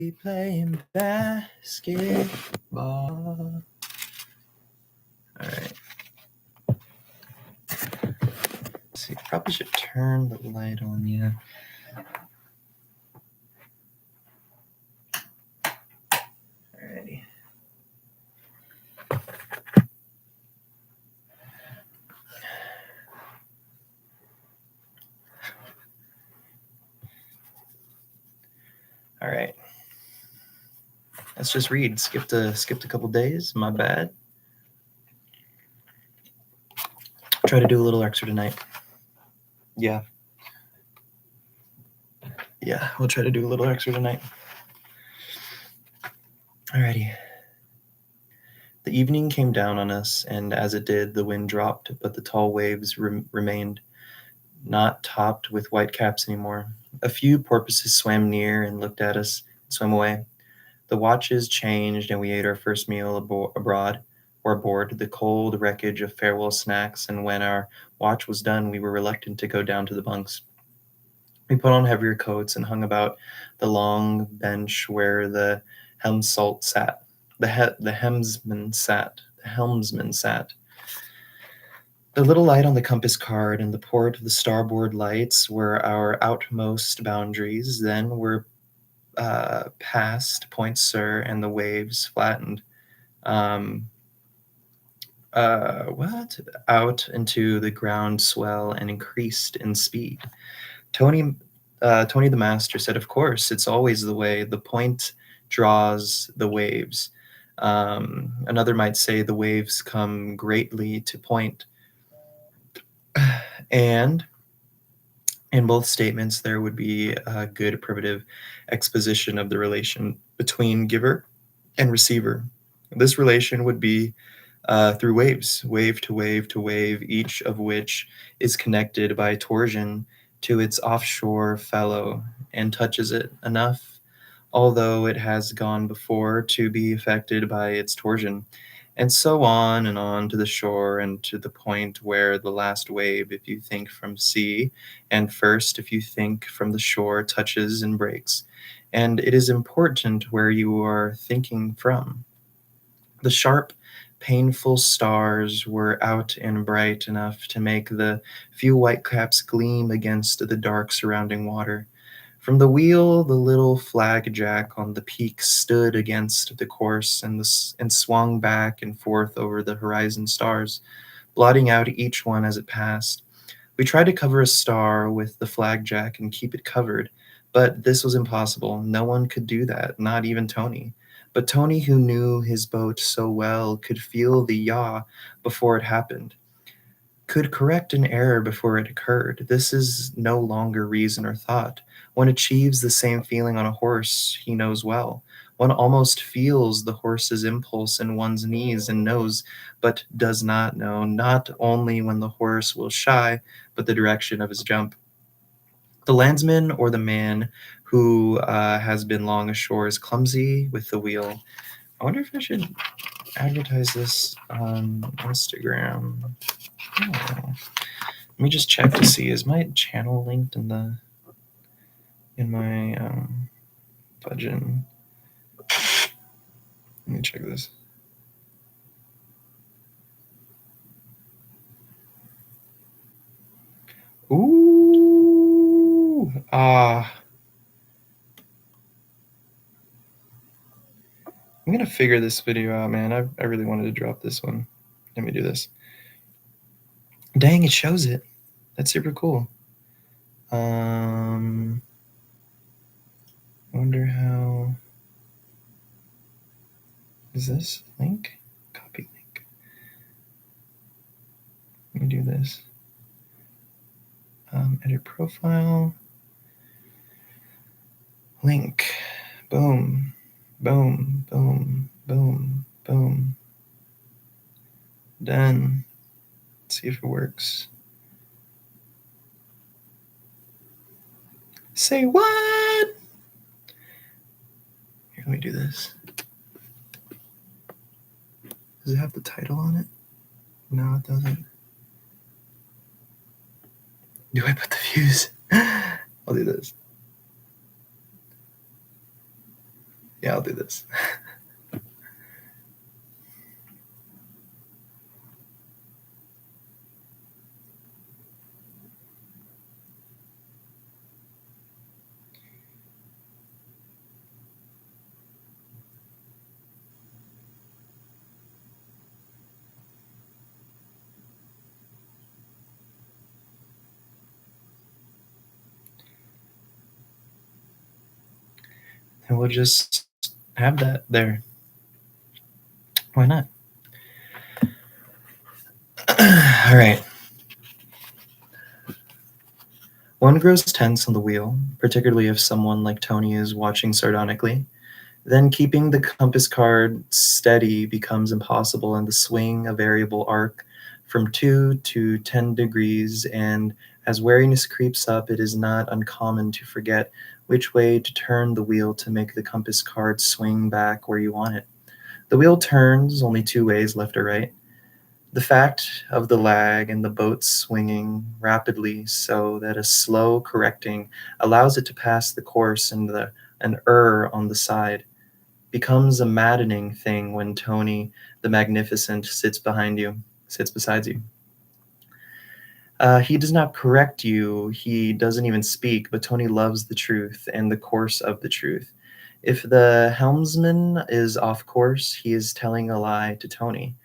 be playing basketball. All right. Let's see, probably should turn the light on you. Alrighty. All right. Let's just read. Skipped a couple days. My bad. Try to do a little extra tonight. Yeah, we'll try to do a little extra tonight. Alrighty. The evening came down on us, and as it did, the wind dropped, but the tall waves remained, not topped with white caps anymore. A few porpoises swam near and looked at us, swam away. The watches changed, and we ate our first meal aboard the cold wreckage of farewell snacks, and when our watch was done, we were reluctant to go down to the bunks. We put on heavier coats and hung about the long bench where the helmsman sat. The helmsman sat. The little light on the compass card and the port of the starboard lights were our outmost boundaries. Then were past Point Sur, and the waves flattened out into the ground swell and increased in speed. Tony the master said, "Of course, it's always the way. The point draws the waves." Another might say the waves come greatly to point. And in both statements, there would be a good primitive exposition of the relation between giver and receiver. This relation would be through waves, wave to wave to wave, each of which is connected by torsion to its offshore fellow and touches it enough, although it has gone before, to be affected by its torsion, and so on and on to the shore and to the point where the last wave, if you think from sea, and first, if you think from the shore, touches and breaks. And it is important where you are thinking from. The sharp, painful stars were out and bright enough to make the few white caps gleam against the dark surrounding water. From the wheel, the little flag jack on the peak stood against the course and swung back and forth over the horizon stars, blotting out each one as it passed. We tried to cover a star with the flag jack and keep it covered, but this was impossible. No one could do that, not even Tony. But Tony, who knew his boat so well, could feel the yaw before it happened, could correct an error before it occurred. This is no longer reason or thought. One achieves the same feeling on a horse he knows well. One almost feels the horse's impulse in one's knees and knows, but does not know, not only when the horse will shy, but the direction of his jump. The landsman or the man who has been long ashore is clumsy with the wheel. I wonder if I should advertise this on Instagram. Oh. Let me just check to see, is my channel linked in my budget? Let me check this. Ooh, I'm gonna figure this video out, man. I really wanted to drop this one. Let me do this. Dang, it shows it. That's super cool. Wonder how. Is this link? Copy link. Let me do this. Edit profile. Link. Boom. Boom. Boom. Boom. Boom. Done. Let's see if it works. Say what? Here, let me do this. Does it have the title on it? No, it doesn't. Do I put the views? I'll do this. Yeah, I'll do this. And we'll just have that there. Why not? All right. One grows tense on the wheel, particularly if someone like Tony is watching sardonically. Then keeping the compass card steady becomes impossible, and the swing a variable arc from 2 to 10 degrees. And as wariness creeps up, it is not uncommon to forget which way to turn the wheel to make the compass card swing back where you want it. The wheel turns only two ways, left or right. The fact of the lag and the boat swinging rapidly so that a slow correcting allows it to pass the course and an on the side becomes a maddening thing when Tony the Magnificent sits beside you. He does not correct you, he doesn't even speak, but Tony loves the truth and the course of the truth. If the helmsman is off course, he is telling a lie to Tony.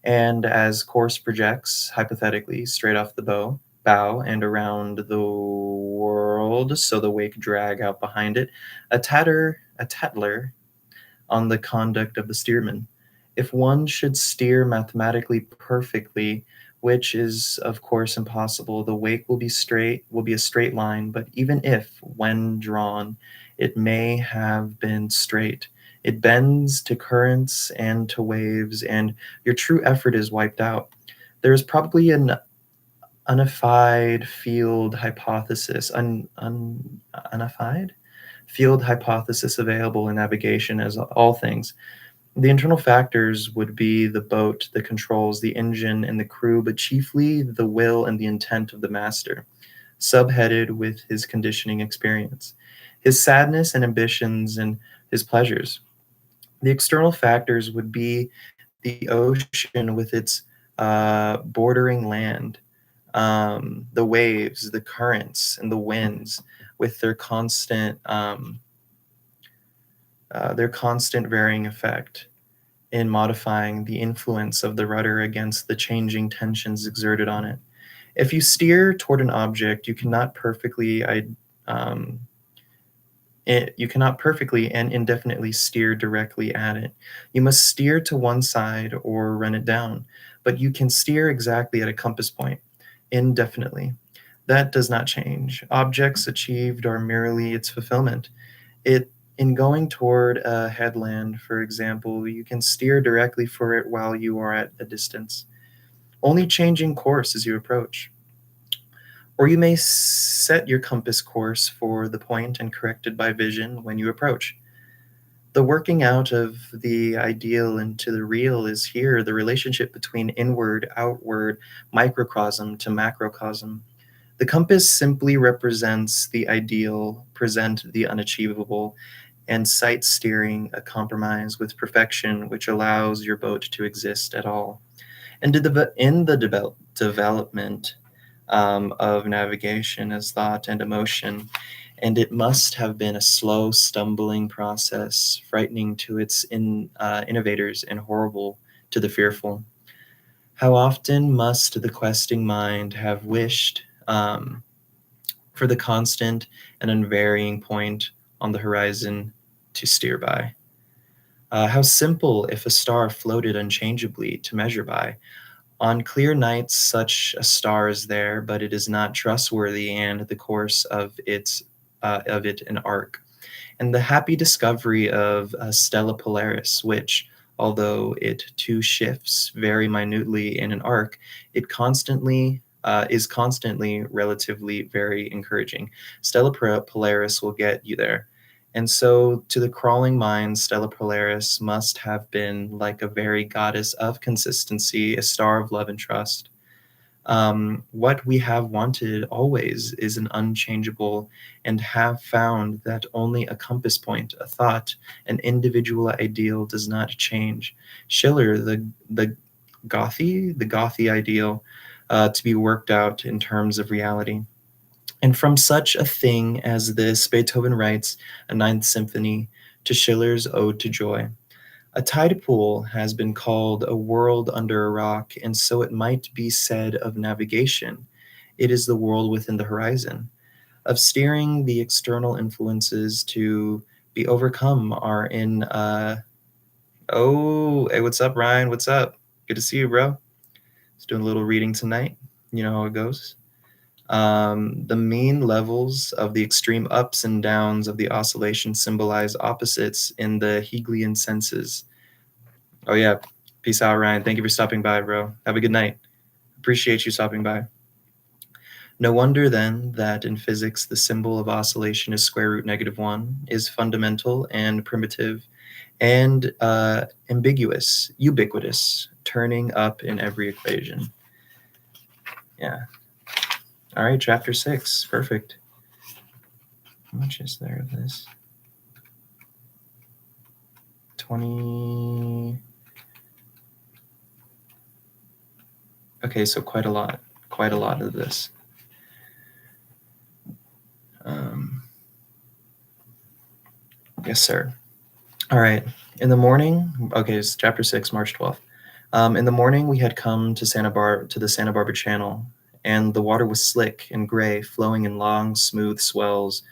And as course projects, hypothetically, straight off the bow and around the world, so the wake drag out behind it, a tattler on the conduct of the steersman. If one should steer mathematically perfectly, which is of course impossible, the wake will be a straight line, but even if, when drawn, it may have been straight, it bends to currents and to waves, and your true effort is wiped out. There is probably an unified field hypothesis, unified field hypothesis available in navigation as all things. The internal factors would be the boat, the controls, the engine, and the crew, but chiefly the will and the intent of the master, subheaded with his conditioning experience, his sadness and ambitions, and his pleasures. The external factors would be the ocean with its bordering land, the waves, the currents, and the winds with their constant varying effect in modifying the influence of the rudder against the changing tensions exerted on it. If you steer toward an object, um, you cannot perfectly and indefinitely steer directly at it. You must steer to one side or run it down, but you can steer exactly at a compass point, indefinitely. That does not change. Objects achieved are merely its fulfillment. It In going toward a headland, for example, you can steer directly for it while you are at a distance, only changing course as you approach. Or you may set your compass course for the point and correct it by vision when you approach. The working out of the ideal into the real is here the relationship between inward, outward, microcosm to macrocosm. The compass simply represents the ideal, present the unachievable, and sight steering a compromise with perfection which allows your boat to exist at all. And in the development of navigation as thought and emotion, and it must have been a slow, stumbling process, frightening to its innovators and horrible to the fearful. How often must the questing mind have wished for the constant and unvarying point on the horizon to steer by? How simple if a star floated unchangeably to measure by. On clear nights, such a star is there, but it is not trustworthy, and the course of it an arc. And the happy discovery of Stella Polaris, which, although it too shifts very minutely in an arc, it constantly is constantly relatively very encouraging. Stella Polaris will get you there. And so, to the crawling mind, Stella Polaris must have been like a very goddess of consistency, a star of love and trust. What we have wanted always is an unchangeable, and have found that only a compass point, a thought, an individual ideal does not change. Schiller, the Gothy ideal, to be worked out in terms of reality. And from such a thing as this, Beethoven writes a Ninth Symphony to Schiller's Ode to Joy. A tide pool has been called a world under a rock, and so it might be said of navigation. It is the world within the horizon. Of steering, the external influences to be overcome are in. Oh, hey, what's up, Ryan? What's up? Good to see you, bro. Just doing a little reading tonight. You know how it goes. The mean levels of the extreme ups and downs of the oscillation symbolize opposites in the Hegelian senses. Oh, yeah. Peace out, Ryan. Thank you for stopping by, bro. Have a good night. Appreciate you stopping by. No wonder, then, that in physics the symbol of oscillation is square root -1, is fundamental and primitive and ambiguous, ubiquitous, turning up in every equation. Yeah. All right, chapter 6. Perfect. How much is there of this? 20. Okay, so quite a lot of this. Yes, sir. All right. In the morning, okay, it's chapter 6, March 12th. In the morning, we had come to the Santa Barbara Channel, and the water was slick and gray, flowing in long, smooth swells,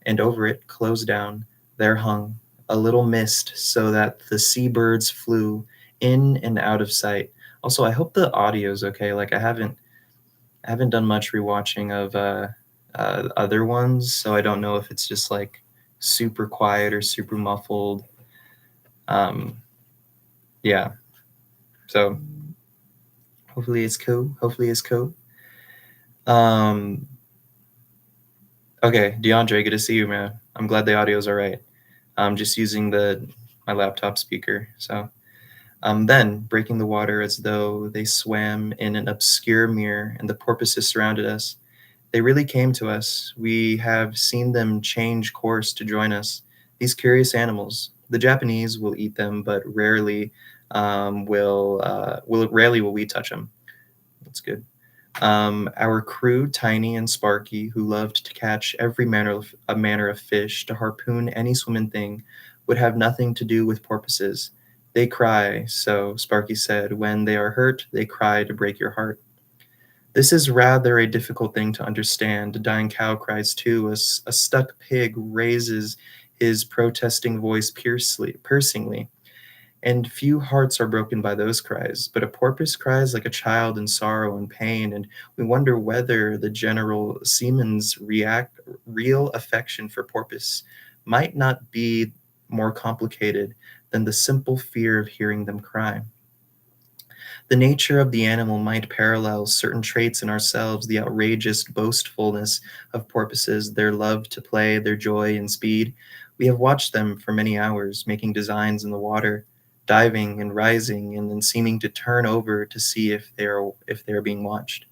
and over it, closed down, there hung a little mist, so that the seabirds flew in and out of sight. Also, I hope the audio is okay. Like I haven't done much rewatching of other ones, so I don't know if it's just like super quiet or super muffled. Yeah. So hopefully it's cool. Okay, DeAndre, good to see you, man. I'm glad the audio's all right. I'm just using my laptop speaker. So then breaking the water as though they swam in an obscure mirror, and the porpoises surrounded us. They really came to us. We have seen them change course to join us. These curious animals. The Japanese will eat them, but rarely rarely will we touch them. That's good. Our crew, Tiny and Sparky, who loved to catch every manner of fish, to harpoon any swimming thing, would have nothing to do with porpoises. They cry, so Sparky said, when they are hurt, they cry to break your heart. This is rather a difficult thing to understand. A dying cow cries too. A stuck pig raises his protesting voice piercingly, and few hearts are broken by those cries. But a porpoise cries like a child in sorrow and pain, and we wonder whether the general seaman's real affection for porpoise might not be more complicated than the simple fear of hearing them cry. The nature of the animal might parallel certain traits in ourselves, the outrageous boastfulness of porpoises, their love to play, their joy and speed. We have watched them for many hours, making designs in the water, diving and rising, and then seeming to turn over to see if they are being watched.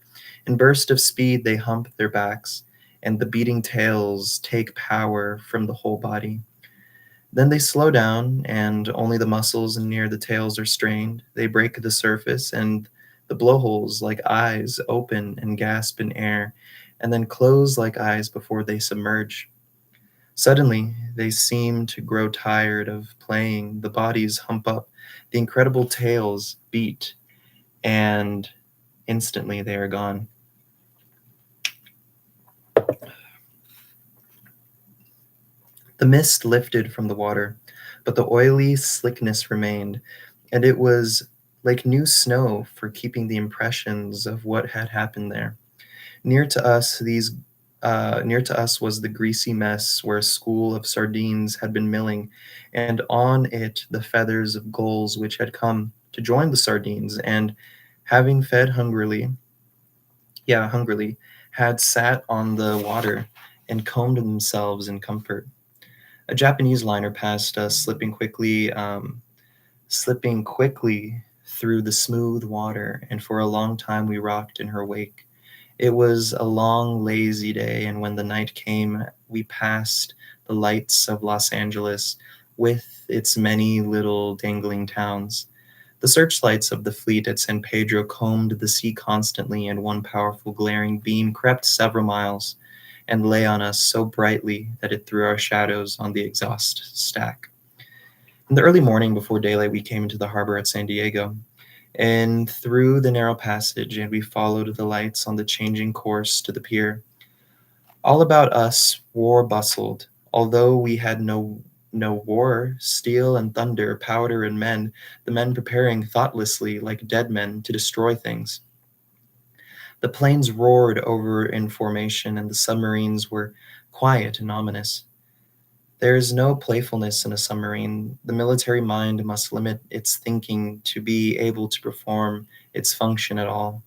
In bursts of speed, they hump their backs, and the beating tails take power from the whole body. Then they slow down, and only the muscles near the tails are strained. They break the surface, and the blowholes, like eyes, open and gasp in air, and then close like eyes before they submerge. Suddenly, they seem to grow tired of playing. The bodies hump up, the incredible tails beat, and instantly they are gone. The mist lifted from the water, but the oily slickness remained, and it was like new snow for keeping the impressions of what had happened there. Near to us, near to us was the greasy mess where a school of sardines had been milling, and on it the feathers of gulls which had come to join the sardines, and having fed hungrily, had sat on the water and combed themselves in comfort. A Japanese liner passed us, slipping quickly through the smooth water, and for a long time we rocked in her wake. It was a long, lazy day, and when the night came, we passed the lights of Los Angeles with its many little dangling towns. The searchlights of the fleet at San Pedro combed the sea constantly, and one powerful glaring beam crept several miles and lay on us so brightly that it threw our shadows on the exhaust stack. In the early morning before daylight, we came into the harbor at San Diego and through the narrow passage, and we followed the lights on the changing course to the pier. All about us war bustled, although we had no war, steel and thunder, powder and men, the men preparing thoughtlessly like dead men to destroy things. The planes roared over in formation, and the submarines were quiet and ominous. There is no playfulness in a submarine. The military mind must limit its thinking to be able to perform its function at all.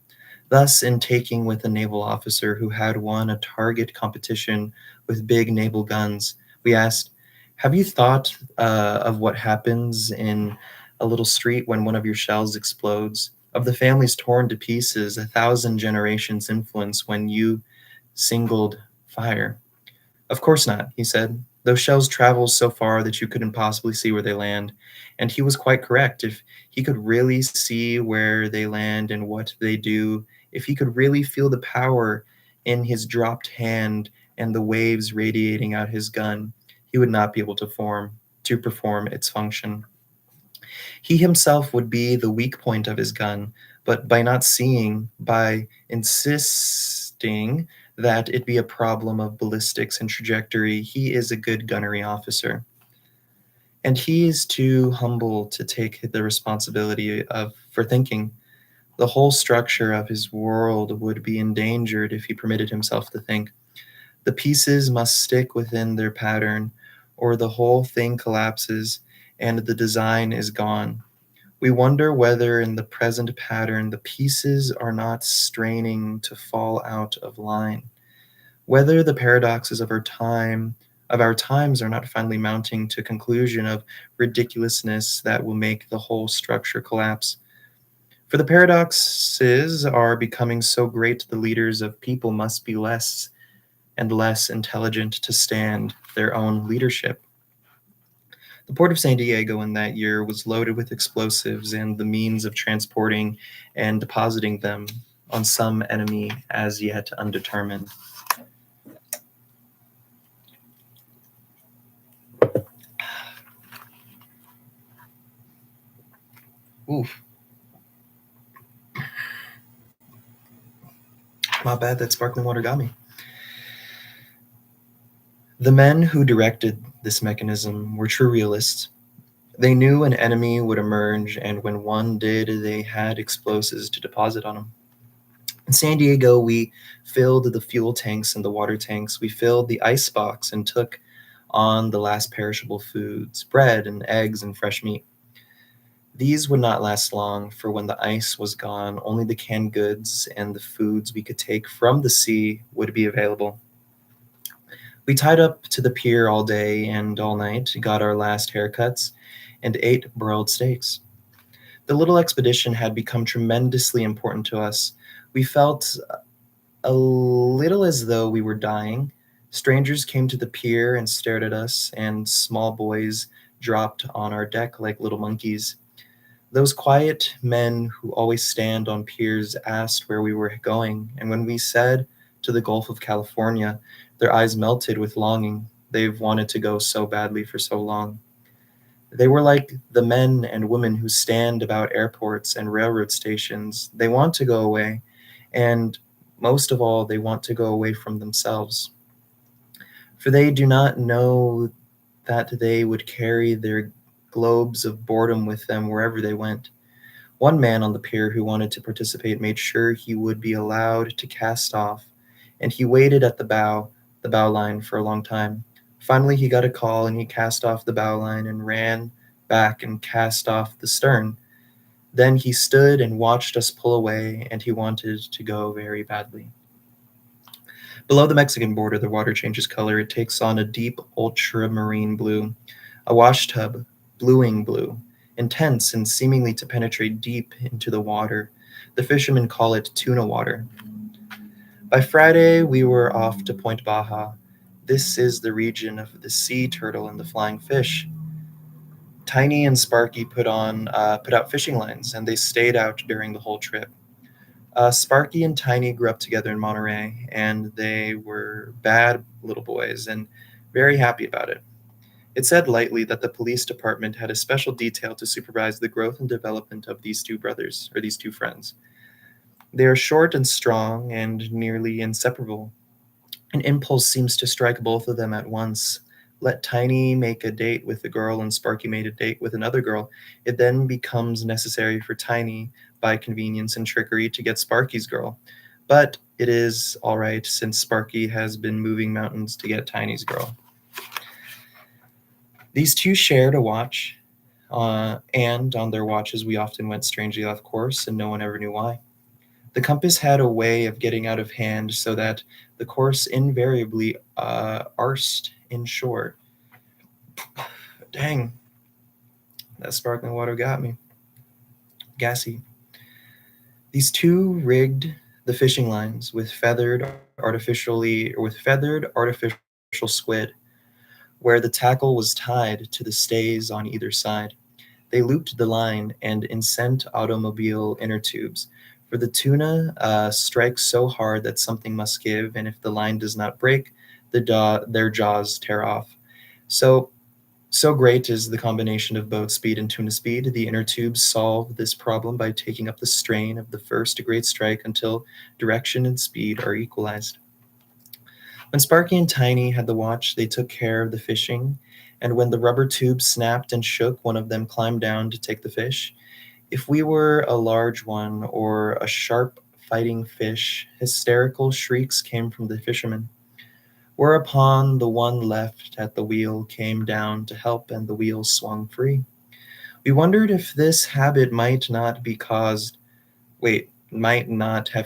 Thus, in taking with a naval officer who had won a target competition with big naval guns, we asked, "Have you thought of what happens in a little street when one of your shells explodes? Of the families torn to pieces, 1,000 generations influence when you singled fire?" "Of course not," he said. "Those shells travel so far that you couldn't possibly see where they land." And he was quite correct. If he could really see where they land and what they do, if he could really feel the power in his dropped hand and the waves radiating out his gun, he would not be able to perform its function. He himself would be the weak point of his gun, but by not seeing, by insisting that it be a problem of ballistics and trajectory, he is a good gunnery officer. And he is too humble to take the responsibility for thinking. The whole structure of his world would be endangered if he permitted himself to think. The pieces must stick within their pattern, or the whole thing collapses and the design is gone. We wonder whether in the present pattern the pieces are not straining to fall out of line, whether the paradoxes of our times are not finally mounting to conclusion of ridiculousness that will make the whole structure collapse. For the paradoxes are becoming so great the leaders of people must be less and less intelligent to stand their own leadership. The port of San Diego in that year was loaded with explosives and the means of transporting and depositing them on some enemy as yet undetermined. Oof, my bad, that sparkling water got me. The men who directed this mechanism were true realists. They knew an enemy would emerge, and when one did, they had explosives to deposit on him. In San Diego, we filled the fuel tanks and the water tanks. We filled the ice box and took on the last perishable foods, bread and eggs and fresh meat. These would not last long, for when the ice was gone, only the canned goods and the foods we could take from the sea would be available. We tied up to the pier all day and all night, got our last haircuts, and ate broiled steaks. The little expedition had become tremendously important to us. We felt a little as though we were dying. Strangers came to the pier and stared at us, and small boys dropped on our deck like little monkeys. Those quiet men who always stand on piers asked where we were going, and when we said to the Gulf of California, their eyes melted with longing. They've wanted to go so badly for so long. They were like the men and women who stand about airports and railroad stations. They want to go away, and most of all, they want to go away from themselves. For they do not know that they would carry their globes of boredom with them wherever they went. One man on the pier who wanted to participate made sure he would be allowed to cast off, and he waited at the bow line, for a long time. Finally, he got a call, and he cast off the bow line and ran back and cast off the stern. Then he stood and watched us pull away, and he wanted to go very badly. Below the Mexican border, the water changes color. It takes on a deep ultramarine blue, a washtub, bluing blue. intense and seemingly to penetrate deep into the water. The fishermen call it tuna water. By Friday, we were off to Point Baja. This is the region of the sea turtle and the flying fish. Tiny and Sparky put out fishing lines, and they stayed out during the whole trip. Sparky and Tiny grew up together in Monterey, and they were bad little boys and very happy about it. It said lightly that the police department had a special detail to supervise the growth and development of these two brothers, or these two friends. They are short and strong and nearly inseparable. An impulse seems to strike both of them at once. Let Tiny make a date with a girl and Sparky made a date with another girl. It then becomes necessary for Tiny, by convenience and trickery, to get Sparky's girl. But it is all right since Sparky has been moving mountains to get Tiny's girl. These two shared a watch, and on their watches we often went strangely off course, and no one ever knew why. The compass had a way of getting out of hand so that the course invariably arsed inshore. Dang, that sparkling water got me. Gassy. These two rigged the fishing lines with feathered artificial squid, where the tackle was tied to the stays on either side. They looped the line and incent automobile inner tubes. For the tuna strikes so hard that something must give, and if the line does not break, their jaws tear off. So so great is the combination of boat speed and tuna speed. The inner tubes solve this problem by taking up the strain of the first great strike until direction and speed are equalized. When Sparky and Tiny had the watch, they took care of the fishing, and when the rubber tube snapped and shook, one of them climbed down to take the fish. If we were a large one or a sharp fighting fish, hysterical shrieks came from the fishermen. Whereupon the one left at the wheel came down to help, and the wheel swung free. We wondered if this habit might not have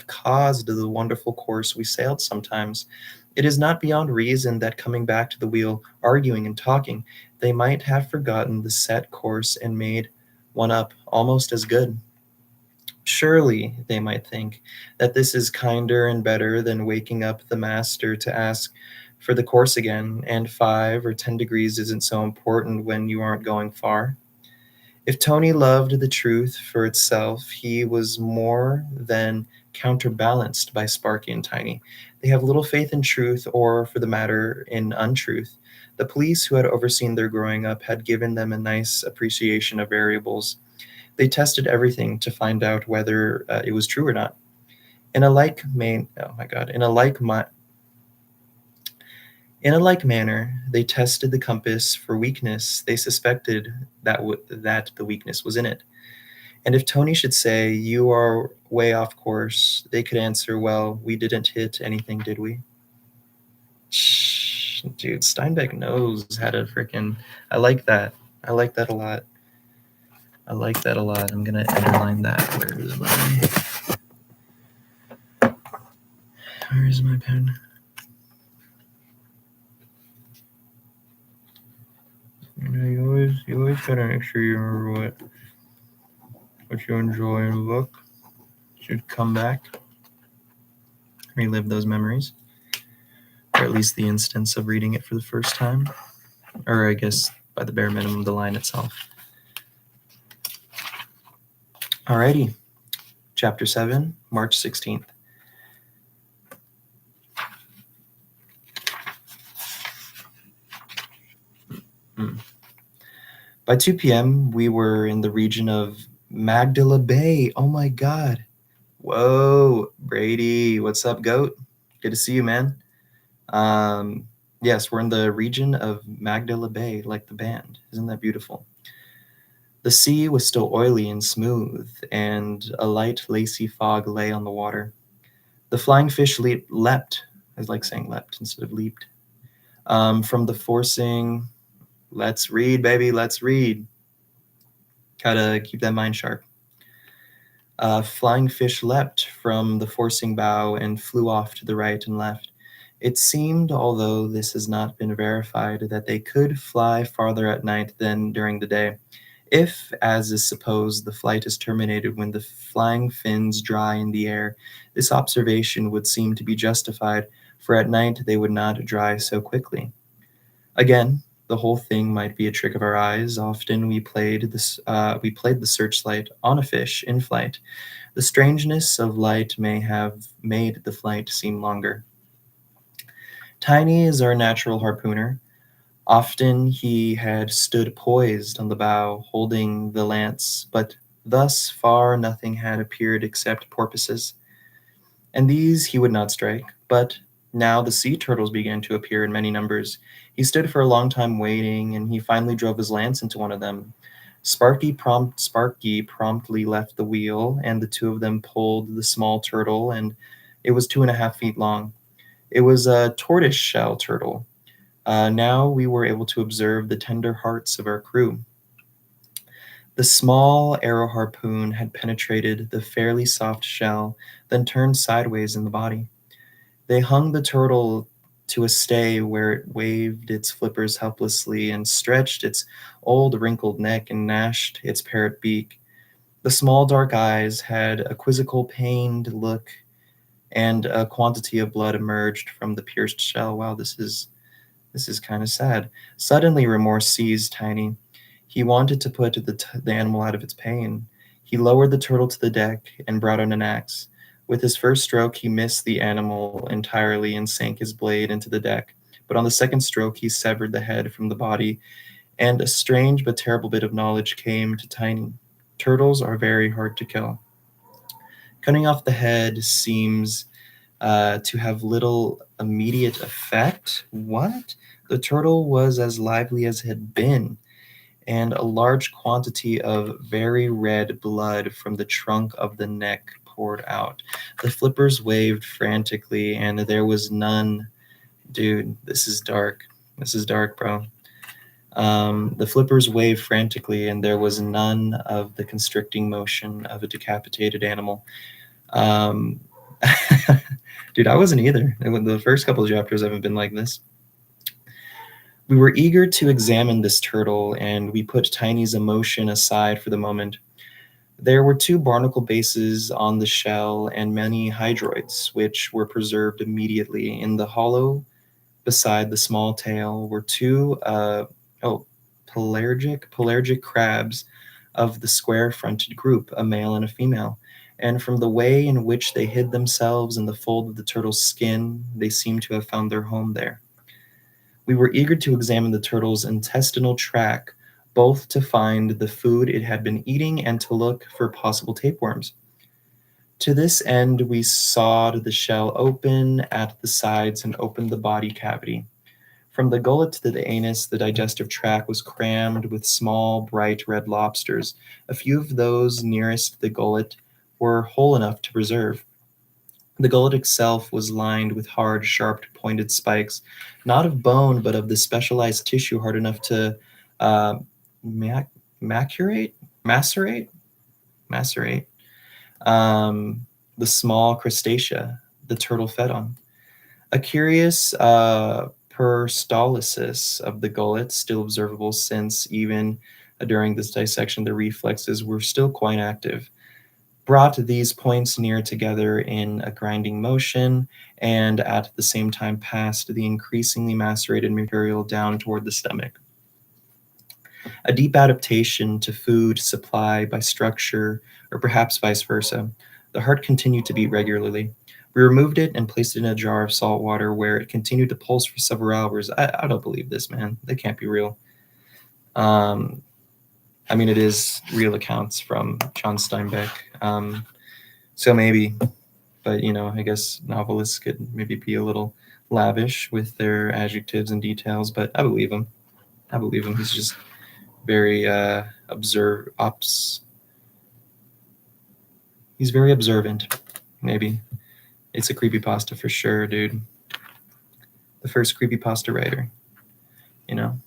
caused the wonderful course we sailed sometimes. It is not beyond reason that coming back to the wheel, arguing and talking, they might have forgotten the set course and made one up almost as good. Surely, they might think, that this is kinder and better than waking up the master to ask for the course again, and 5 or 10 degrees isn't so important when you aren't going far. If Tony loved the truth for itself, he was more than counterbalanced by Sparky and Tiny. They have little faith in truth, or, for the matter, in untruth. The police who had overseen their growing up had given them a nice appreciation of variables. They tested everything to find out whether it was true or not. In a like main, oh my God, in a like manner, they tested the compass for weakness. They suspected that the weakness was in it. And if Tony should say, "You are way off course," they could answer, "Well, we didn't hit anything, did we?" Shh, dude, Steinbeck knows how to freaking. I like that. I like that a lot. I like that a lot. I'm gonna underline that. Where's my pen? You always gotta make sure you remember what you enjoy in a book. Should come back, relive those memories, or at least the instance of reading it for the first time, or I guess by the bare minimum, the line itself. Alrighty, Chapter 7, March 16th. By 2 p.m., we were in the region of Magdala Bay. Oh my God. Whoa, Brady. What's up, goat? Good to see you, man. Yes, we're in the region of Magdala Bay, like the band. Isn't that beautiful? The sea was still oily and smooth, and a light, lacy fog lay on the water. The flying fish leapt. I like saying leapt instead of leaped. From the forcing, let's read, baby, let's read. Gotta keep that mind sharp. Flying fish leapt from the forcing bow and flew off to the right and left. It seemed, although this has not been verified, that they could fly farther at night than during the day. If, as is supposed, the flight is terminated when the flying fins dry in the air, this observation would seem to be justified, for at night they would not dry so quickly. Again, the whole thing might be a trick of our eyes. Often we played the searchlight on a fish in flight. The strangeness of light may have made the flight seem longer. Tiny is our natural harpooner. Often he had stood poised on the bow, holding the lance, but thus far nothing had appeared except porpoises, and these he would not strike. But now the sea turtles began to appear in many numbers. He stood for a long time waiting, and he finally drove his lance into one of them. Sparky promptly left the wheel, and the two of them pulled the small turtle, and it was 2.5 feet long. It was a tortoise shell turtle. Now we were able to observe the tender hearts of our crew. The small arrow harpoon had penetrated the fairly soft shell, then turned sideways in the body. They hung the turtle to a stay where it waved its flippers helplessly and stretched its old wrinkled neck and gnashed its parrot beak. The small dark eyes had a quizzical, pained look, and a quantity of blood emerged from the pierced shell. Wow, this is kind of sad. Suddenly, remorse seized Tiny. He wanted to put the animal out of its pain. He lowered the turtle to the deck and brought out an axe. With his first stroke, he missed the animal entirely and sank his blade into the deck. But on the second stroke, he severed the head from the body, and a strange but terrible bit of knowledge came to Tiny. Turtles are very hard to kill. Cutting off the head seems to have little immediate effect. What? The turtle was as lively as it had been, and a large quantity of very red blood from the trunk of the neck poured out. The flippers waved frantically, and there was none. Dude, this is dark. This is dark, bro. The flippers waved frantically, and there was none of the constricting motion of a decapitated animal. Um, Dude, I wasn't either. The first couple of chapters haven't been like this. We were eager to examine this turtle, and we put Tiny's emotion aside for the moment. There were two barnacle bases on the shell and many hydroids, which were preserved immediately. In the hollow beside the small tail were two pelagic crabs of the square-fronted group, a male and a female. And from the way in which they hid themselves in the fold of the turtle's skin, they seemed to have found their home there. We were eager to examine the turtle's intestinal tract, both to find the food it had been eating and to look for possible tapeworms. To this end, we sawed the shell open at the sides and opened the body cavity. From the gullet to the anus, the digestive tract was crammed with small, bright red lobsters. A few of those nearest the gullet were whole enough to preserve. The gullet itself was lined with hard, sharp, pointed spikes, not of bone, but of the specialized tissue hard enough to uh, macerate, macerate, macerate the small crustacea the turtle fed on. A curious peristalsis of the gullet still observable, since even during this dissection the reflexes were still quite active, brought these points near together in a grinding motion, and at the same time passed the increasingly macerated material down toward the stomach. A deep adaptation to food supply by structure, or perhaps vice versa. The heart continued to beat regularly. We removed it and placed it in a jar of salt water where it continued to pulse for several hours. I don't believe this, man. They can't be real. I mean, it is real accounts from John Steinbeck. So maybe, but I guess novelists could maybe be a little lavish with their adjectives and details, but I believe him. I believe him. He's just very he's very observant. Maybe. It's a creepypasta for sure, dude. The first creepypasta writer, you know.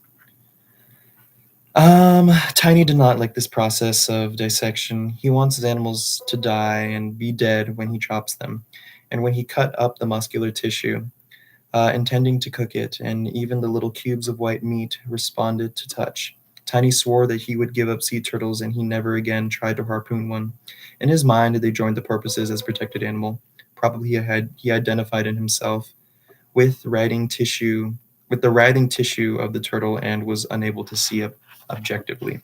Tiny did not like this process of dissection. He wants his animals to die and be dead when he chops them, and when he cut up the muscular tissue, intending to cook it, and even the little cubes of white meat responded to touch. Tiny swore that he would give up sea turtles and he never again tried to harpoon one. In his mind, they joined the purposes as protected animal. Probably he identified in himself with writing tissue with the writhing tissue of the turtle and was unable to see it objectively.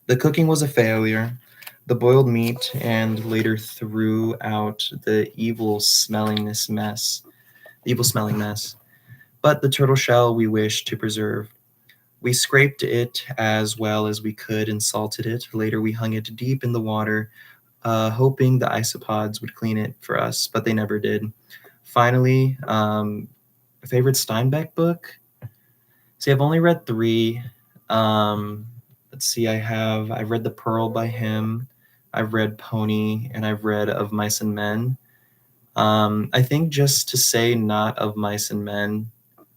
The cooking was a failure. The boiled meat and later threw out the evil smelling mess. But the turtle shell we wished to preserve. We scraped it as well as we could and salted it. Later, we hung it deep in the water, hoping the isopods would clean it for us, but they never did. Finally, favorite Steinbeck book? See, I've only read three. Let's see, I've read The Pearl by him, I've read Pony, and I've read Of Mice and Men. I think just to say not Of Mice and Men,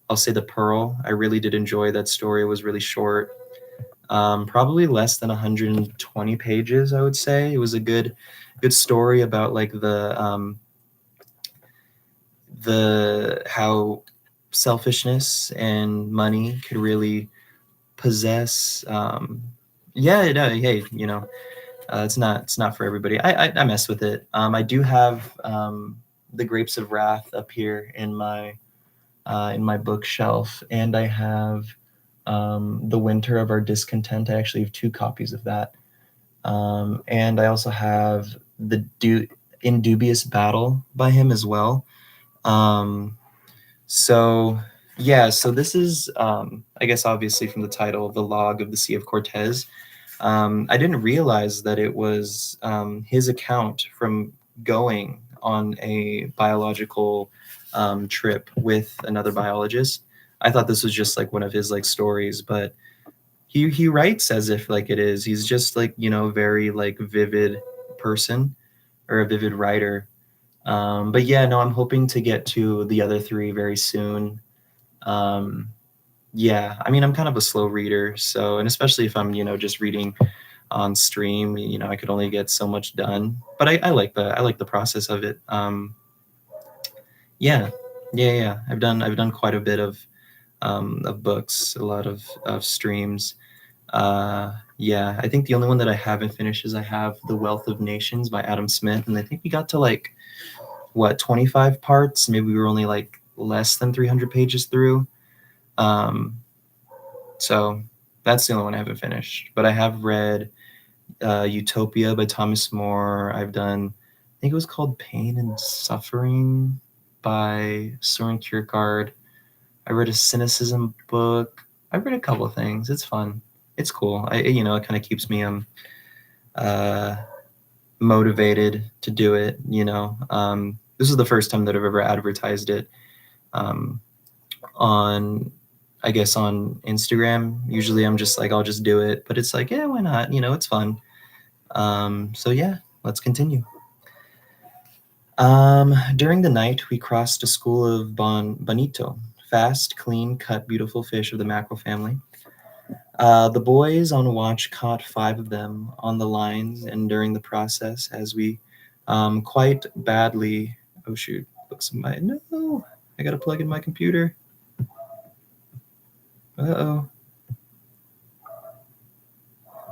I'll say The Pearl. I really did enjoy that story. It was really short. Probably less than 120 pages, I would say. It was a good story about like the how selfishness and money could really possess. Yeah, no, hey, it's not for everybody. I mess with it. I do have the Grapes of Wrath up here in my bookshelf, and I have The Winter of Our Discontent. I actually have two copies of that, and I also have In Dubious Battle by him as well. Um, so yeah, so this is I guess obviously from the title, The Log of the Sea of Cortez. I didn't realize that it was his account from going on a biological trip with another biologist. I thought this was just like one of his like stories, but he writes as if like it is. He's just like very like vivid person or a vivid writer. But yeah, no, I'm hoping to get to the other three very soon. Um, yeah, I mean, I'm kind of a slow reader, so and especially if I'm just reading on stream, I could only get so much done. But I like the process of it. Yeah, yeah. I've done quite a bit of books, a lot of streams. Yeah, I think the only one that I haven't finished is I have The Wealth of Nations by Adam Smith, and I think we got to like what 25 parts. Maybe we were only like less than 300 pages through. Um, so that's the only one I haven't finished. But I have read Utopia by Thomas More. I've done, I think it was called Pain and Suffering by Soren Kierkegaard. I read a cynicism book. I read a couple of things. It's fun. It's cool. It kind of keeps me uh, motivated to do it. This is the first time that I've ever advertised it um, on, I guess, on Instagram. Usually, I'm just like, I'll just do it, but it's like, yeah, why not? It's fun. So yeah, let's continue. During the night, we crossed a school of bonito, fast, clean cut, beautiful fish of the mackerel family. The boys on watch caught 5 of them on the lines, and during the process, as we quite badly, oh shoot, no, I gotta plug in my computer. Uh-oh.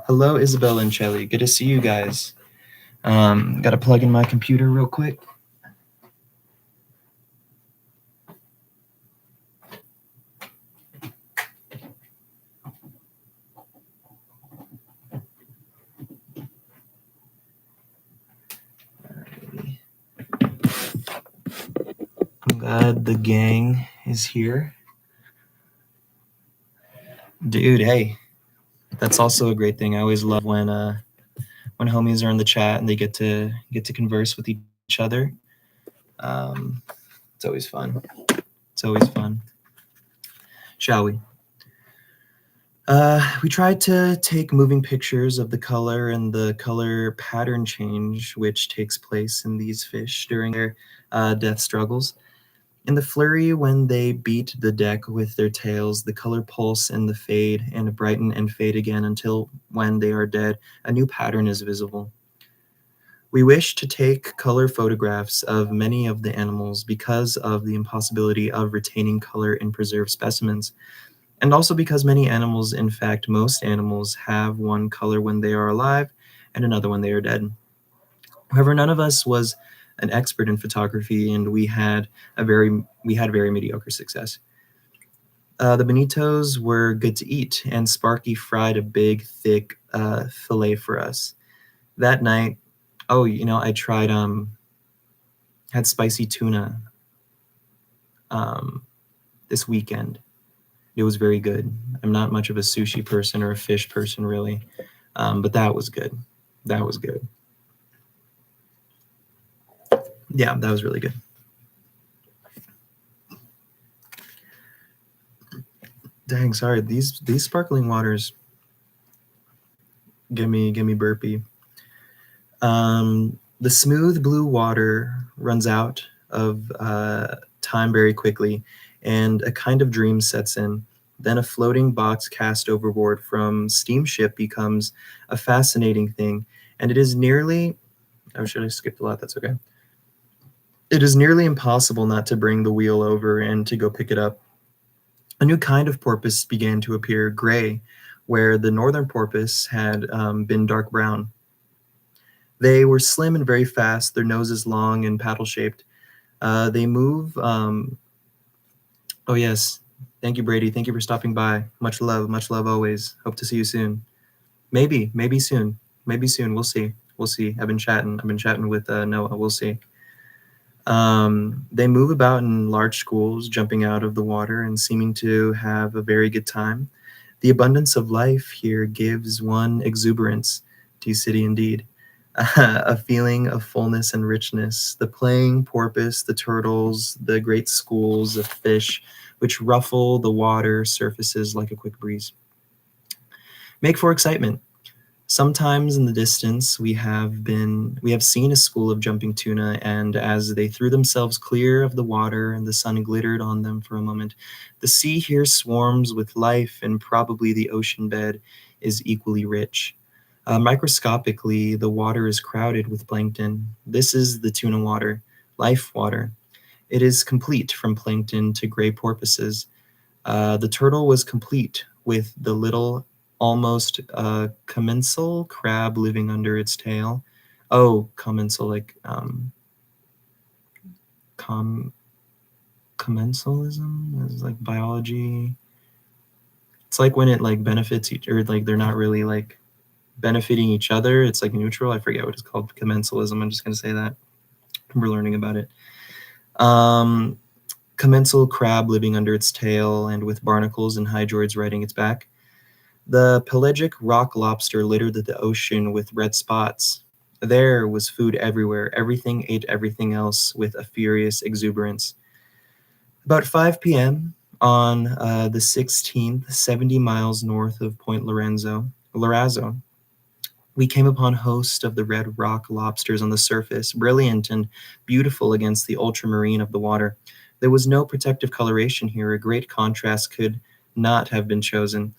Hello, Isabel and Shelly. Good to see you guys. Gotta plug in my computer real quick. I'm glad the gang is here. Dude, hey, that's also a great thing. I always love when homies are in the chat and they get to converse with each other. It's always fun. It's always fun. Shall we? We tried to take moving pictures of the color and the color pattern change which takes place in these fish during their death struggles. In the flurry, when they beat the deck with their tails, the color pulse and the fade and brighten and fade again until when they are dead, a new pattern is visible. We wish to take color photographs of many of the animals because of the impossibility of retaining color in preserved specimens. And also because many animals, in fact, most animals have one color when they are alive and another when they are dead. However, none of us was an expert in photography, and we had very mediocre success. The bonitos were good to eat, and Sparky fried a big, thick fillet for us. That night, oh, I tried had spicy tuna um, this weekend. It was very good. I'm not much of a sushi person or a fish person, really, but that was good. That was good. Yeah, that was really good. Dang, sorry. These sparkling waters give me burpee. The smooth blue water runs out of time very quickly, and a kind of dream sets in. Then a floating box cast overboard from steamship becomes a fascinating thing, and it is nearly. Oh, should I skipped a lot? That's okay. It is nearly impossible not to bring the wheel over and to go pick it up. A new kind of porpoise began to appear, gray, where the northern porpoise had been dark brown. They were slim and very fast, their noses long and paddle shaped. They move. Oh, yes. Thank you, Brady. Thank you for stopping by. Much love always. Hope to see you soon. Maybe soon. Maybe soon. We'll see. We'll see. I've been chatting with Noah. We'll see. They move about in large schools, jumping out of the water and seeming to have a very good time. The abundance of life here gives one exuberance, Tea City indeed, a feeling of fullness and richness. The playing porpoise, the turtles, the great schools of fish, which ruffle the water surfaces like a quick breeze, make for excitement. Sometimes in the distance we have seen a school of jumping tuna, and as they threw themselves clear of the water and the sun glittered on them for a moment, the sea here swarms with life, and probably the ocean bed is equally rich. Microscopically, the water is crowded with plankton. This is the tuna water, life water. It is complete from plankton to gray porpoises. The turtle was complete with the little, almost commensal crab living under its tail. Oh, commensal, like com commensalism is like biology. It's like when it like benefits each, or like they're not really like benefiting each other. It's like neutral. I forget what it's called. Commensalism. I'm just gonna say that. We're learning about it. Um, Commensal crab living under its tail and with barnacles and hydroids riding its back. The pelagic rock lobster littered the ocean with red spots. There was food everywhere. Everything ate everything else with a furious exuberance. About 5 p.m. on the 16th, 70 miles north of Point Lorazzo, we came upon hosts of the red rock lobsters on the surface, brilliant and beautiful against the ultramarine of the water. There was no protective coloration here. A great contrast could not have been chosen.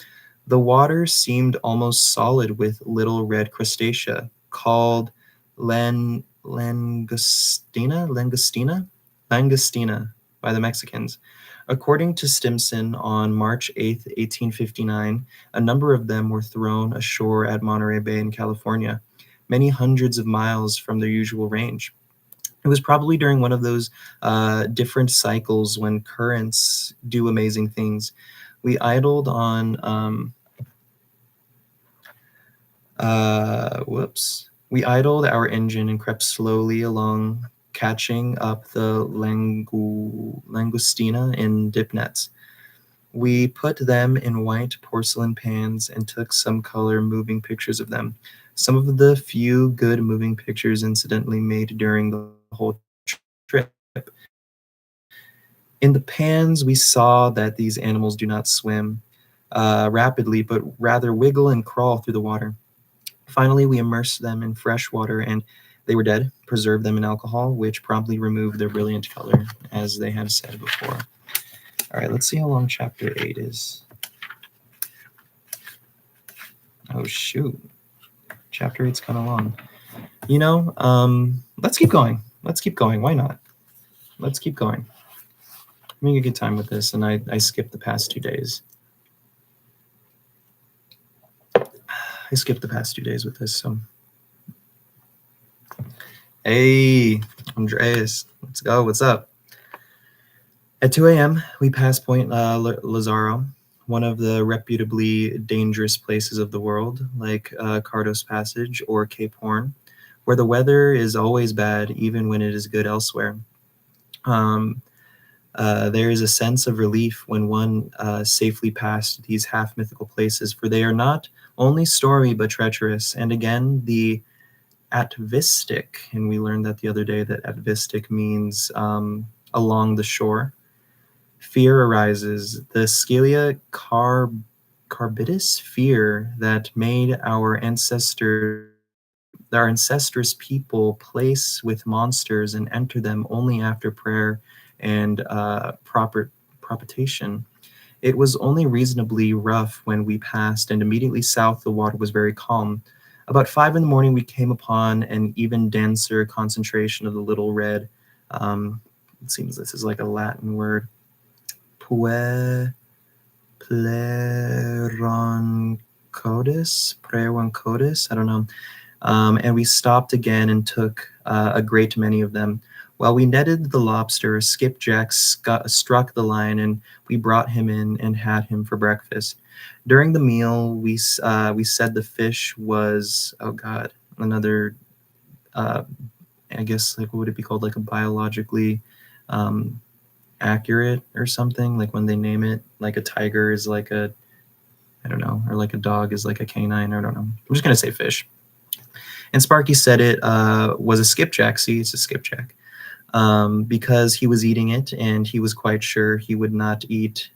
The water seemed almost solid with little red crustacea called langostina by the Mexicans. According to Stimson, on March 8th, 1859, a number of them were thrown ashore at Monterey Bay in California, many hundreds of miles from their usual range. It was probably during one of those different cycles when currents do amazing things. We idled on We idled our engine and crept slowly along, catching up the langostina in dip nets. We put them in white porcelain pans and took some color moving pictures of them. Some of the few good moving pictures incidentally made during the whole trip. In the pans, we saw that these animals do not swim rapidly, but rather wiggle and crawl through the water. Finally, we immersed them in fresh water and they were dead, preserved them in alcohol, which promptly removed their brilliant color, as they have said before. All right, let's see how long chapter 8 is. Oh, shoot. Chapter 8's kind of long. Let's keep going. Let's keep going. Why not? Let's keep going. I'm having a good time with this, and I skipped the past 2 days. I skipped the past 2 days with this. So, hey, Andreas, let's go. What's up? At 2 a.m., we passed Point Lazaro, one of the reputably dangerous places of the world, like Cardos Passage or Cape Horn, where the weather is always bad, even when it is good elsewhere. Um, there is a sense of relief when one safely passed these half mythical places, for they are not only stormy but treacherous. And again, the atvistic, and we learned that the other day that atvistic means along the shore. Fear arises. The Scalia carbitus fear that made our ancestors people place with monsters and enter them only after prayer and proper propitiation. It was only reasonably rough when we passed, and immediately south the water was very calm. About 5 in the morning, we came upon an even denser concentration of the little red. It seems this is like a Latin word. Pleroncodes. I don't know. And we stopped again and took a great many of them. While we netted the lobster, Skipjack struck the line, and we brought him in and had him for breakfast. During the meal, we said the fish was, oh God, another, uh, I guess, like, what would it be called? Like a biologically um, accurate or something, like when they name it, like a tiger is like a, I don't know, or like a dog is like a canine, I don't know. I'm just gonna say fish. And Sparky said it was a skipjack. See, it's a skipjack. Because he was eating it and he was quite sure he would not eat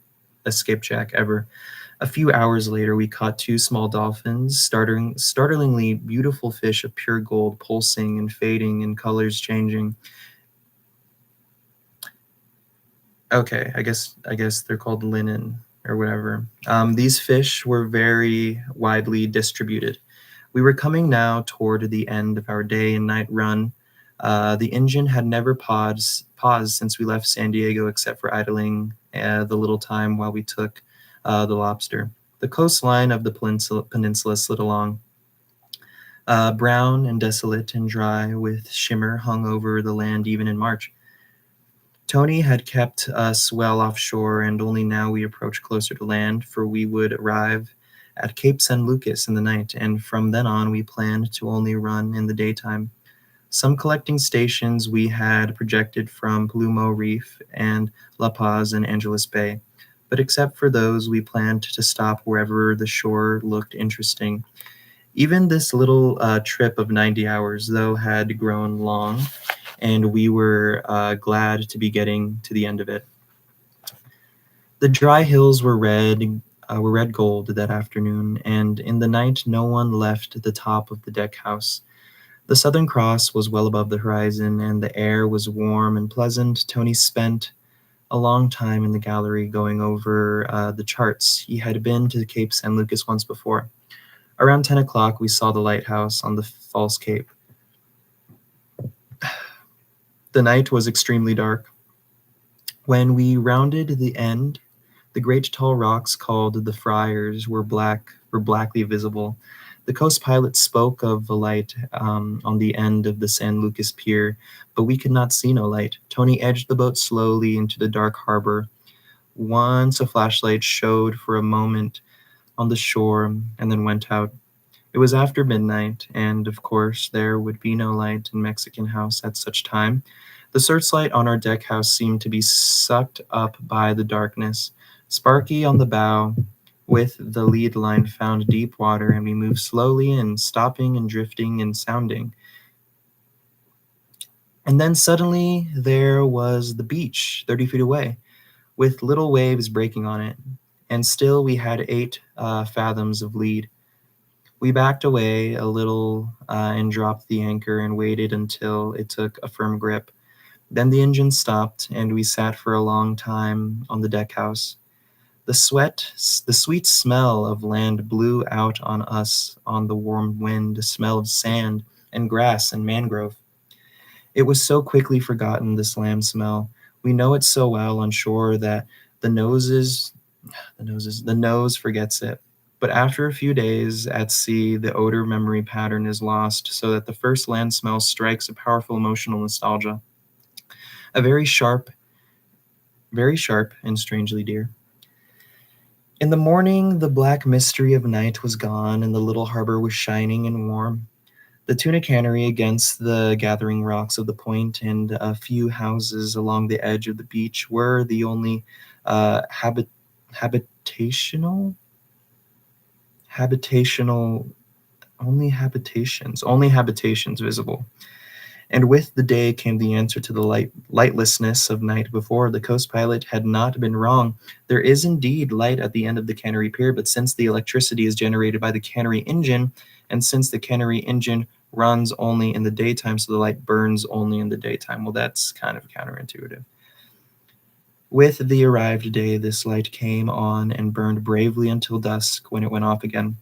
a skipjack ever. A few hours later, we caught two small dolphins, startlingly beautiful fish of pure gold, pulsing and fading and colors changing. Okay, I guess they're called linen or whatever. These fish were very widely distributed. We were coming now toward the end of our day and night run. The engine had never paused since we left San Diego, except for idling the little time while we took the lobster. The coastline of the peninsula slid along, brown and desolate and dry, with shimmer hung over the land even in March. Tony had kept us well offshore, and only now we approached closer to land, for we would arrive at Cape San Lucas in the night, and from then on we planned to only run in the daytime. Some collecting stations we had projected from Plumo Reef and La Paz and Angeles Bay, but except for those, we planned to stop wherever the shore looked interesting. Even this little trip of 90 hours, though, had grown long, and we were glad to be getting to the end of it. The dry hills were red gold that afternoon, and in the night no one left the top of the deck house. The Southern Cross was well above the horizon, and the air was warm and pleasant. Tony spent a long time in the gallery going over the charts. He had been to Cape San Lucas once before. Around 10 o'clock, we saw the lighthouse on the false cape. The night was extremely dark. When we rounded the end, the great tall rocks called the Friars were blackly visible. The coast pilot spoke of a light on the end of the San Lucas pier, but we could not see no light. Tony edged the boat slowly into the dark harbor. Once a flashlight showed for a moment on the shore and then went out. It was after midnight, and of course there would be no light in Mexican House at such time. The searchlight on our deck house seemed to be sucked up by the darkness. Sparky on the bow with the lead line found deep water, and we moved slowly in, stopping and drifting and sounding. And then suddenly there was the beach 30 feet away, with little waves breaking on it, and still we had 8 fathoms of lead. We backed away a little and dropped the anchor and waited until it took a firm grip. Then the engine stopped, and we sat for a long time on the deck house. The sweet smell of land blew out on us on the warm wind, a smell of sand and grass and mangrove. It was so quickly forgotten, this lamb smell. We know it so well on shore that the nose forgets it. But after a few days at sea, the odor memory pattern is lost, so that the first land smell strikes a powerful emotional nostalgia. A very sharp and strangely dear. In the morning, the black mystery of night was gone, and the little harbor was shining and warm. The tuna cannery against the gathering rocks of the point and a few houses along the edge of the beach were the only habitational habitational only habitations visible. And with the day came the answer to the lightlessness of night before. The coast pilot had not been wrong. There is indeed light at the end of the cannery pier, but since the electricity is generated by the cannery engine, and since the cannery engine runs only in the daytime, so the light burns only in the daytime. Well, that's kind of counterintuitive. With the arrived day, this light came on and burned bravely until dusk, when it went off again.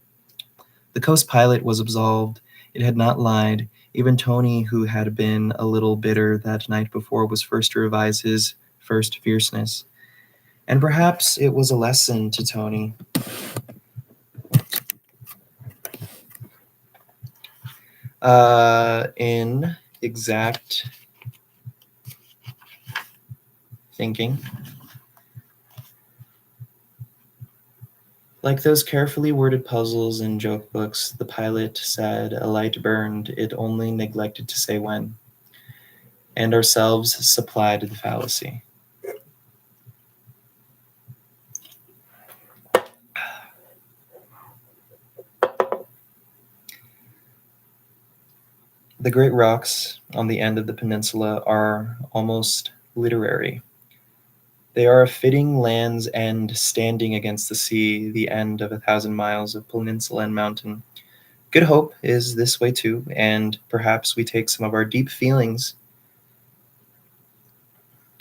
The coast pilot was absolved. It had not lied. Even Tony, who had been a little bitter that night before, was first to revise his first fierceness. And perhaps it was a lesson to Tony. In exact thinking. Like those carefully worded puzzles in joke books, the pilot said a light burned, it only neglected to say when. And ourselves supplied the fallacy. The great rocks on the end of the peninsula are almost literary. They are a fitting land's end standing against the sea, the end of 1,000 miles of peninsula and mountain. Good Hope is this way too, and perhaps we take some of our deep feelings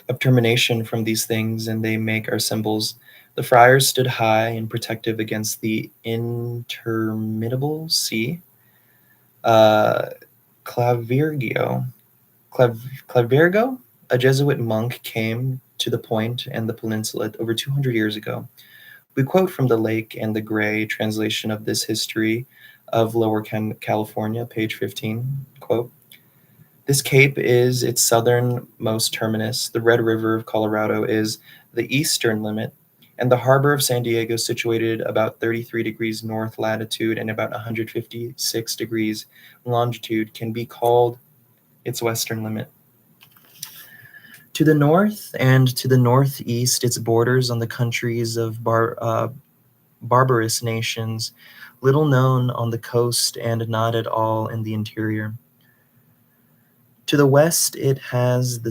of termination from these things and they make our symbols. The friars stood high and protective against the interminable sea. Uh, Clavirgio, Clavirgo, a Jesuit monk, came to the point and the peninsula over 200 years ago. We quote from the Lake and the Gray translation of this history of Lower California, page 15. Quote, this cape is its southernmost terminus. The Red River of Colorado is the eastern limit, and the harbor of San Diego, situated about 33 degrees north latitude and about 156 degrees longitude, can be called its western limit. To the north and to the northeast, its borders on the countries of barbarous nations, little known on the coast and not at all in the interior. To the west, it has the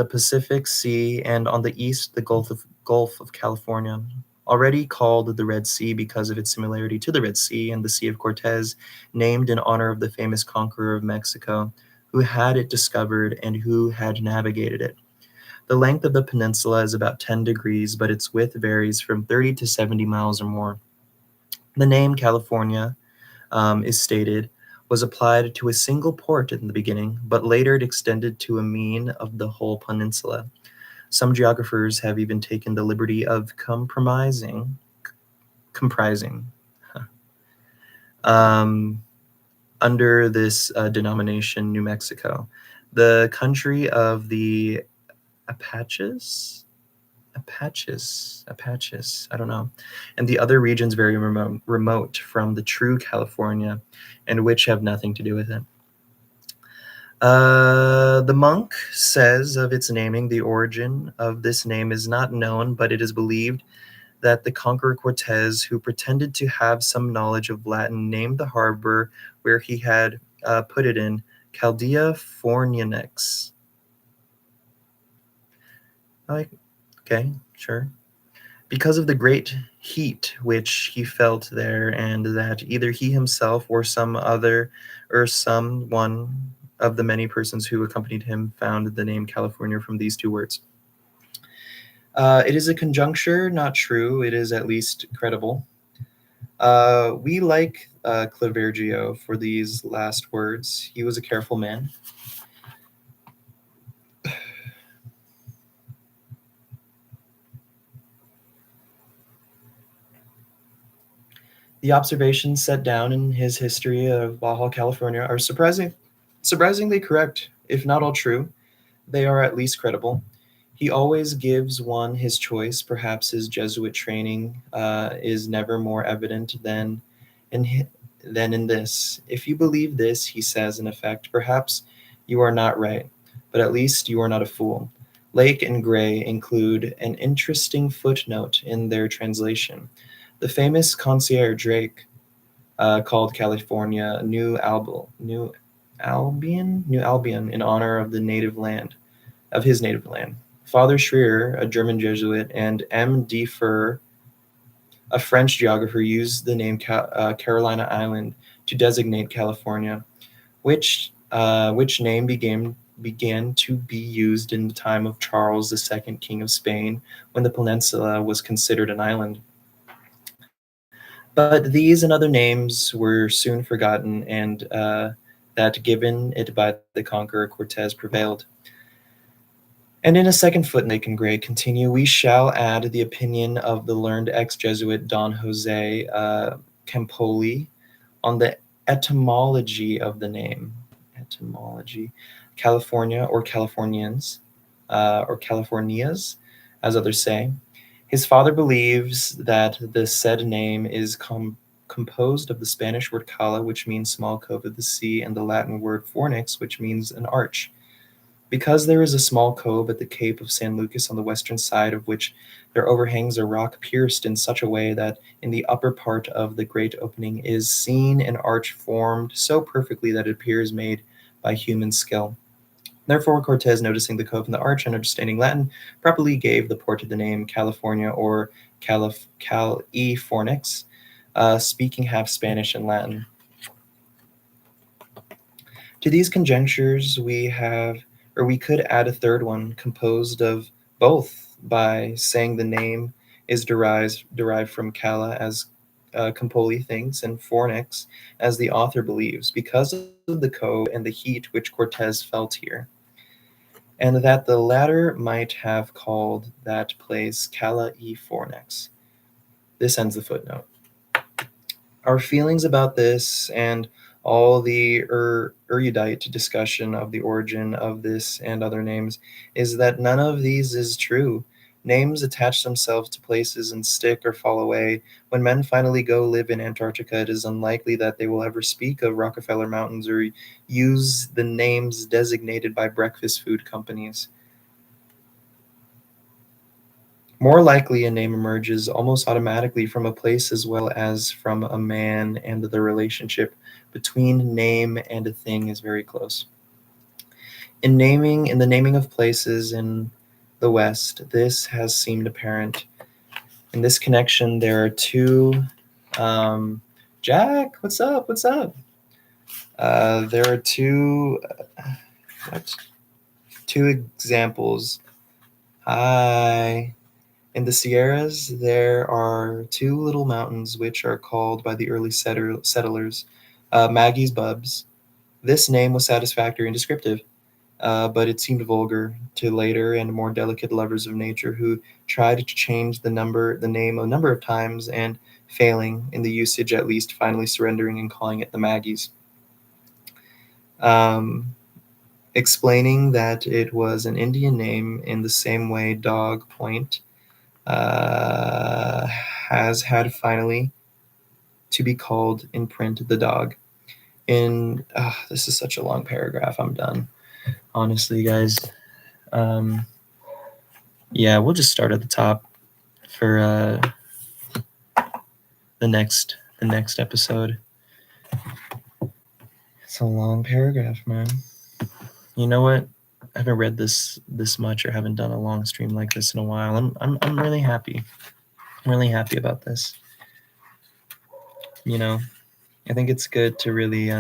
Pacific Sea, and on the east, the Gulf of California, already called the Red Sea because of its similarity to the Red Sea and the Sea of Cortez, named in honor of the famous conqueror of Mexico, who had it discovered and who had navigated it. The length of the peninsula is about 10 degrees, but its width varies from 30 to 70 miles or more. The name California is stated, was applied to a single port in the beginning, but later it extended to a mean of the whole peninsula. Some geographers have even taken the liberty of comprising um, under this denomination New Mexico, the country of the Apaches, I don't know, and the other regions very remote from the true California, and which have nothing to do with it. The monk says of its naming, the origin of this name is not known, but it is believed that the conqueror Cortez, who pretended to have some knowledge of Latin, named the harbor where he had put it in Chaldea Fornionix. Like, okay, sure. Because of the great heat which he felt there, and that either he himself or some other or some one of the many persons who accompanied him found the name California from these two words. It is a conjuncture, not true. It is at least credible. We like Clavergio for these last words. He was a careful man. The observations set down in his history of Baja California are surprisingly correct, if not all true. They are at least credible. He always gives one his choice. Perhaps his Jesuit training is never more evident in hi- than in this. If you believe this, he says, in effect, perhaps you are not right, but at least you are not a fool. Lake and Gray include an interesting footnote in their translation. The famous concierge Drake called California New Albion, in honor of the native land of his native land. Father Schreer, a German Jesuit, and M. D. Fur, a French geographer, used the name Carolina Island to designate California, which name began to be used in the time of Charles II, King of Spain, when the peninsula was considered an island. But these and other names were soon forgotten, and that given it by the conqueror Cortez prevailed. And in a second foot, Lake and Gray continue, we shall add the opinion of the learned ex-Jesuit Don Jose Campoli on the etymology of the name. Etymology. California or Californians, or Californias, as others say. His father believes that the said name is composed of the Spanish word cala, which means small cove of the sea, and the Latin word fornix, which means an arch. Because there is a small cove at the Cape of San Lucas on the western side of which there overhangs a rock pierced in such a way that in the upper part of the great opening is seen an arch formed so perfectly that it appears made by human skill. Therefore, Cortez, noticing the cove and the arch and understanding Latin, properly gave the port the name California or Cal-E Fornix, speaking half Spanish and Latin. To these conjectures, we could add a third one, composed of both, by saying the name is derived from Cala, as Campoli thinks, and Fornix, as the author believes, because of the cove and the heat which Cortez felt here, and that the latter might have called that place Cala e Fornix. This ends the footnote. Our feelings about this and all the erudite discussion of the origin of this and other names is that none of these is true. Names attach themselves to places and stick or fall away. When men finally go live in Antarctica, it is unlikely that they will ever speak of Rockefeller Mountains or use the names designated by breakfast food companies. More likely, a name emerges almost automatically from a place as well as from a man, and the relationship between name and a thing is very close. In the naming of places in the West, this has seemed apparent. In this connection, there are two. Jack, what's up? What's up? There are what? Two examples. Hi. In the Sierras, there are two little mountains which are called by the early settlers Maggie's Bubs. This name was satisfactory and descriptive, but it seemed vulgar to later and more delicate lovers of nature who tried to change the name a number of times and failing in the usage, at least finally surrendering and calling it the Maggies. Um, Explaining that it was an Indian name in the same way Dog Point has had finally to be called in print the dog. This is such a long paragraph. I'm done. Honestly, guys. Um, yeah, we'll just start at the top for the next episode. It's a long paragraph, man. You know what? I haven't read this much or haven't done a long stream like this in a while. I'm really happy. I'm really happy about this. You know, I think it's good to really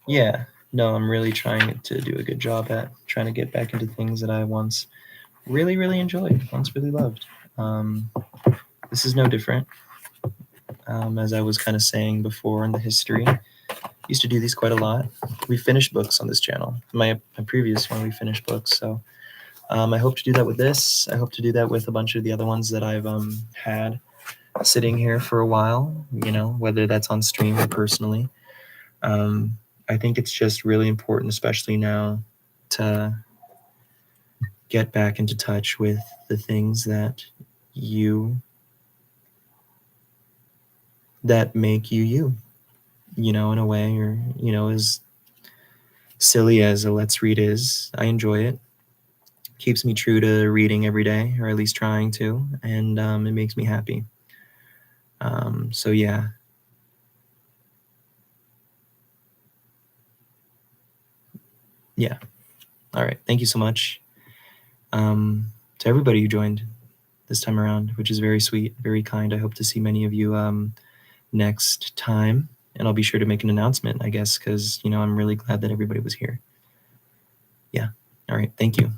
yeah, no, I'm really trying to do a good job at trying to get back into things that I once really, really enjoyed, once really loved. This is no different. As I was kind of saying before in the history, used to do these quite a lot. We finished books on this channel. My previous one, we finished books. So I hope to do that with this. I hope to do that with a bunch of the other ones that I've had. sitting here for a while, whether that's on stream or personally. I think it's just really important, especially now, to get back into touch with the things you that make you, in a way, or as silly as a let's read is. I enjoy it. Keeps me true to reading every day, or at least trying to, and it makes me happy. So yeah. Yeah. All right. Thank you so much, to everybody who joined this time around, which is very sweet, very kind. I hope to see many of you next time, and I'll be sure to make an announcement, I guess, because I'm really glad that everybody was here. Yeah. All right. Thank you.